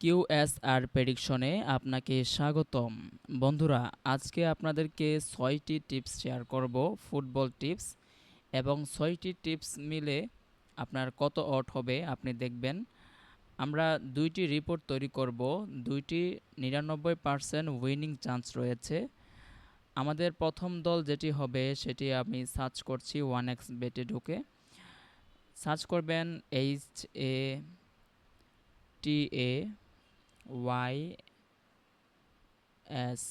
QSR প্রেডিকশনে আপনাকে স্বাগতম। বন্ধুরা, আজকে আপনাদেরকে ৬টি টিপস শেয়ার করব, ফুটবল টিপস, এবং ৬টি টিপস মিলে আপনার কত অট হবে আপনি দেখবেন। আমরা ২টি রিপোর্ট তৈরি করব, ২টি ৯৯% উইনিং চান্স রয়েছে। আমাদের প্রথম দল যেটি হবে সেটি আমি সার্চ করছি 1x বেটে ঢুকে। সার্চ করবেন HATAYS।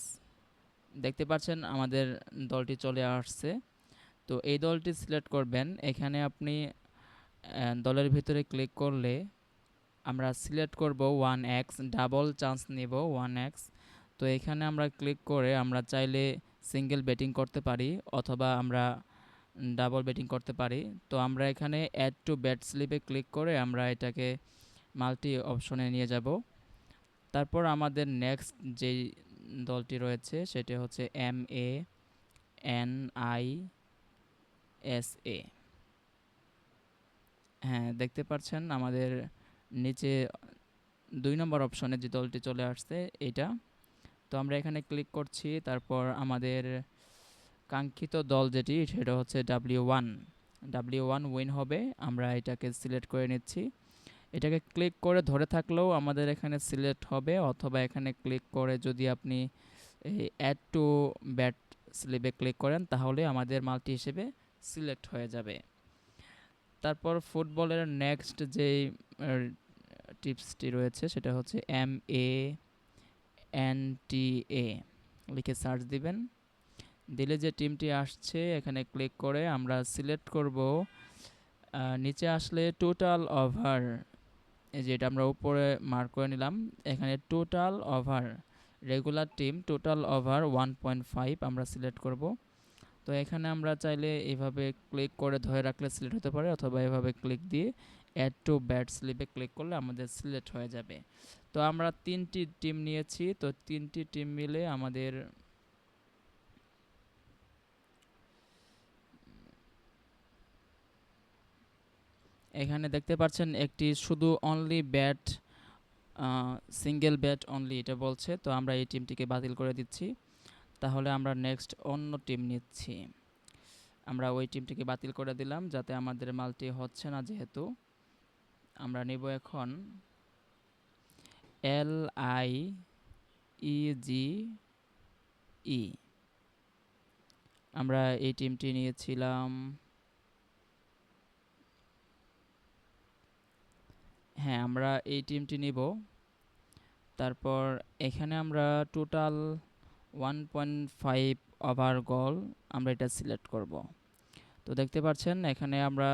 দেখতে পাচ্ছেন আমাদের দলটি চলে আসছে। তো এই দলটি সিলেক্ট করবেন। এখানে আপনি দলের ভিতরে ক্লিক করলে আমরা সিলেক্ট করব 1x, ডাবল চান্স নেব 1x। তো এখানে আমরা ক্লিক করে আমরা চাইলে সিঙ্গেল ব্যাটিং করতে পারি অথবা আমরা ডাবল ব্যাটিং করতে পারি। তো আমরা এখানে অ্যাড টু ব্যাট স্লিপে ক্লিক করে আমরা এটাকে মাল্টি অপশনে নিয়ে যাব। তারপর আমাদের নেক্সট যেই দলটি রয়েছে সেটি হচ্ছে MANISA। হ্যাঁ, দেখতে পাচ্ছেন আমাদের নিচে ২ নম্বর অপশনে যে দলটি চলে আসছে এটা। তো আমরা এখানে ক্লিক করছি। তারপর আমাদের কাঙ্ক্ষিত দল যেটি সেটা হচ্ছে W1। W1 উইন হবে, আমরা এটাকে সিলেক্ট করে নিচ্ছি। এটাকে ক্লিক করে ধরে থাকলেও আমাদের এখানে সিলেক্ট হবে, অথবা এখানে ক্লিক করে যদি আপনি অ্যাড টু ব্যাট স্লিপে ক্লিক করেন তাহলে আমাদের মাল্টি হিসেবে সিলেক্ট হয়ে যাবে। তারপর ফুটবলের নেক্সট যেই টিপসটি রয়েছে সেটা হচ্ছে MANTA লিখে সার্চ দিবেন। দিলে যে টিমটি আসছে এখানে ক্লিক করে আমরা সিলেক্ট করব। নিচে আসলে টোটাল ওভার, এই যে এটা আমরা উপরে মার্ক করে নিলাম। এখানে total over, regular team total over 1.5 আমরা সিলেক্ট করব। তো এখানে আমরা চাইলে এইভাবে ক্লিক করে ধরে রাখলে সিলেক্ট হতে পারে, অথবা এভাবে ক্লিক দিয়ে অ্যাড টু ব্যাট স্লিপে ক্লিক করলে আমাদের সিলেক্ট হয়ে যাবে। তো আমরা 3টি টিম নিয়েছি। তো 3টি টিম মিলে আমাদের এখানে দেখতে পাচ্ছেন একটি শুধু only bat, single bat only এটা বলছে। তো আমরা এই টিমটিকে বাতিল করে দিচ্ছি। তাহলে আমরা নেক্সট অন্য টিম নিচ্ছি। আমরা ওই টিমটিকে বাতিল করে দিলাম যাতে আমাদের মাল্টি হচ্ছে না, যেহেতু আমরা নিব এখন LIEGE। আমরা এই টিমটি নিয়েছিলাম, হ্যাঁ আমরা এই টিমটি নিব। তারপর এখানে আমরা টোটাল 1.5 ওভার গোল আমরা এটা সিলেক্ট করব। তো দেখতে পাচ্ছেন এখানে আমরা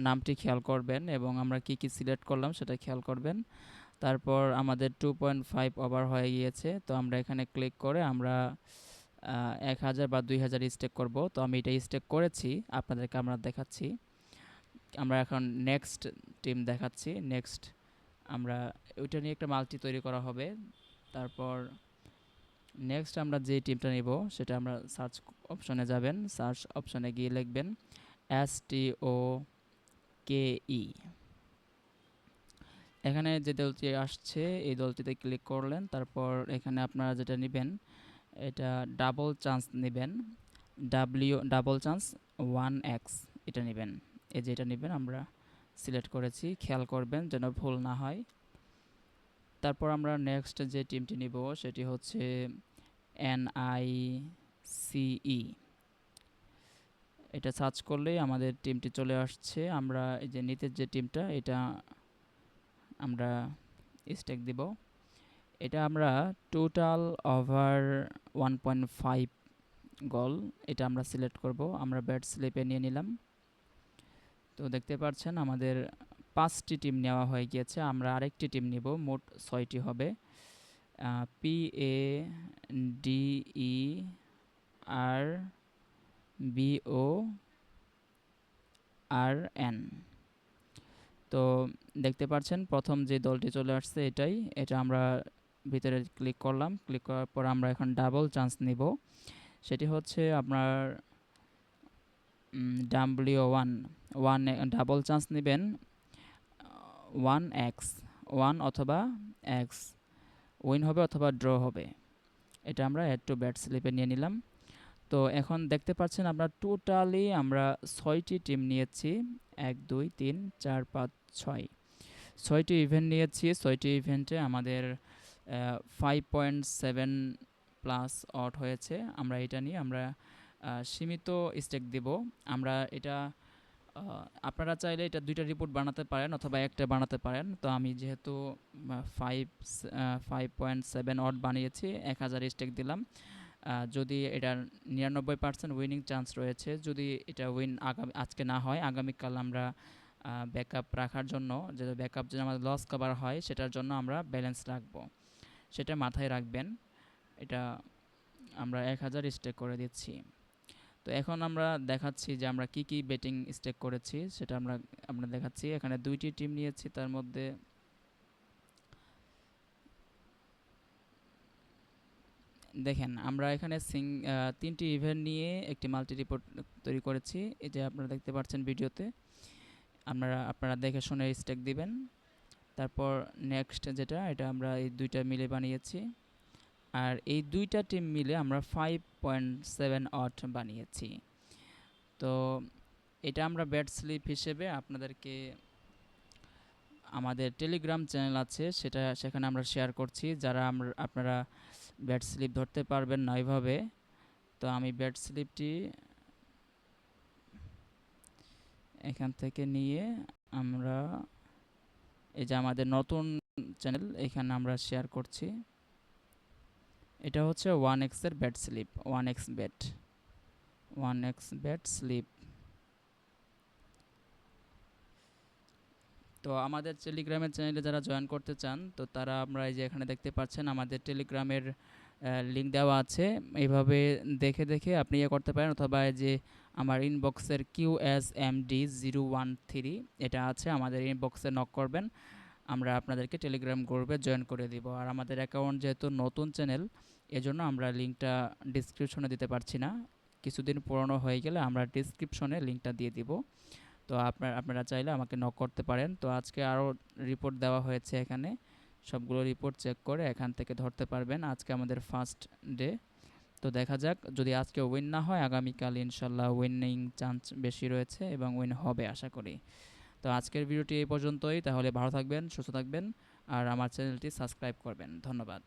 নামটি খেয়াল করবেন এবং আমরা কি কি সিলেক্ট করলাম সেটা খেয়াল করবেন। তারপর আমাদের 2.5 ওভার হয়ে গিয়েছে। তো আমরা এখানে ক্লিক করে আমরা 1000 বা 2000 স্টেক করব। তো আমি এটা স্টেক করেছি, আপনাদেরকে আমরা দেখাচ্ছি। আমরা এখন নেক্সট টিম দেখাচ্ছি। নেক্সট আমরা ওইটা নিয়ে একটা মাল্টি তৈরি করা হবে। তারপর নেক্সট আমরা যে টিমটা নিব সেটা আমরা সার্চ অপশনে যাবেন। সার্চ অপশনে গিয়ে লিখবেন STOKE। এখানে যে দলটি আসছে এই দলটিতে ক্লিক করলেন। তারপর এখানে আপনারা যেটা নেবেন এটা ডাবল চান্স নেবেন, ডাবল চান্স 1x এটা নেবেন। এই যে এটা নেবেন আমরা সিলেক্ট করেছি, খেয়াল করবেন যেন ভুল না হয়। তারপর আমরা নেক্সট যে টিমটি নিব সেটি হচ্ছে NICE। এটা সার্চ করলেই আমাদের টিমটি চলে আসছে। আমরা এই যে নিচের যে টিমটা এটা আমরা স্টেক দিব। এটা আমরা টোটাল ওভার 1.5 গোল এটা আমরা সিলেক্ট করব। আমরা ব্যাট স্লিপে নিয়ে নিলাম। তো দেখতে পাচ্ছেন আমাদের 5টি টিম নেওয়া হয়ে গিয়েছে। আমরা আরেকটি টিম নিব, মোট 6টি হবে। PADERBORN। তো দেখতে পাচ্ছেন প্রথম যে দলটি চলে আসছে এটাই, এটা আমরা ভিতরে ক্লিক করলাম। ক্লিক করার পর আমরা এখন ডাবল চান্স নিব। সেটি হচ্ছে আপনার W1 ডাবল চান্স নেবেন 1x, 1 অথবা x। উইন হবে অথবা ড্র হবে। এটা আমরা অ্যাড টু ব্যাট স্লিপে নিয়ে নিলাম। তো এখন দেখতে পাচ্ছেন আমরা টোটালি আমরা 6টি টিম নিয়েছি। 1 2 3 4 5 6 6টি ইভেন্ট নিয়েছি। 6টি ইভেন্টে আমাদের 5.7 প্লাস অড হয়েছে। আমরা এটা নিয়ে আমরা সীমিত স্টেক দিব। আমরা এটা আপনারা চাইলে এটা 2টা রিপোর্ট বানাতে পারেন অথবা একটা বানাতে পারেন। তো আমি যেহেতু 5.7 অড বানিয়েছি, 1000 স্টেক দিলাম। যদি এটার 99% উইনিং চান্স রয়েছে, যদি এটা উইন আজকে না হয়, আগামীকাল আমরা ব্যাকআপ রাখার জন্য, যে ব্যাকআপ যদি আমাদের লস কভার হয় সেটার জন্য আমরা ব্যালেন্স রাখবো, সেটা মাথায় রাখবেন। এটা আমরা 1000 স্টেক করে দিচ্ছি। তো এখন আমরা দেখাচ্ছি যে আমরা কি কি বেটিং স্টেক করেছি, সেটা আমরা দেখাচ্ছি। এখানে 2টি টিম নিয়েছি, তার মধ্যে দেখেন আমরা এখানে 3টি ইভেন্ট নিয়ে একটি মাল্টি রিপোর্ট তৈরি করেছি। এই যে আপনারা দেখতে পাচ্ছেন ভিডিওতে। আপনারা দেখে শুনে স্টেক দিবেন। তারপর নেক্সট যেটা, এটা আমরা এই 2টা মিলে বানিয়েছি। আর এই 2টা টিম মিলে আমরা 5.7 অট বানিয়েছি। তো এটা আমরা ব্যাট স্লিপ হিসেবে আপনাদেরকে, আমাদের টেলিগ্রাম চ্যানেল আছে, সেখানে আমরা শেয়ার করছি। যারা আপনারা ব্যাট স্লিপ ধরতে পারবেন না এইভাবে, তো আমি ব্যাট স্লিপটি এখান থেকে নিয়ে আমরা, এই যে আমাদের নতুন চ্যানেল, এখানে আমরা শেয়ার করছি। এটা হচ্ছে 1x এর bat slip, 1x bat slip. তো আমাদের টেলিগ্রামের চ্যানেলে যারা জয়েন করতে চান, তো তারা আমরা এই যে এখানে দেখতে পাচ্ছেন আমাদের টেলিগ্রামের লিঙ্ক দেওয়া আছে। এইভাবে দেখে দেখে আপনি ইয়ে করতে পারেন, অথবা এই যে আমার ইনবক্সের QSMD013 এটা আছে, আমাদের ইনবক্সে নক করবেন, আমরা আপনাদেরকে টেলিগ্রাম গ্রুপে জয়েন করে দিব। আর আমাদের অ্যাকাউন্ট যেহেতু নতুন চ্যানেল, এজন্য আমরা লিঙ্কটা ডিসক্রিপশনে দিতে পারছি না। কিছুদিন পুরনো হয়ে গেলে আমরা ডিসক্রিপশনে লিঙ্কটা দিয়ে দিব। তো আপনারা চাইলে আমাকে নক করতে পারেন। তো আজকে আরও রিপোর্ট দেওয়া হয়েছে এখানে, সবগুলো রিপোর্ট চেক করে এখান থেকে ধরতে পারবেন। আজকে আমাদের ফার্স্ট ডে। তো দেখা যাক, যদি আজকে উইন না হয়, আগামীকাল ইনশাল্লাহ উইনিং চান্স বেশি রয়েছে এবং উইন হবে আশা করি। তো আজকের ভিডিওটি এই পর্যন্তই। তাহলে ভালো থাকবেন, সুস্থ থাকবেন, আর আমার চ্যানেলটি সাবস্ক্রাইব করবেন। ধন্যবাদ।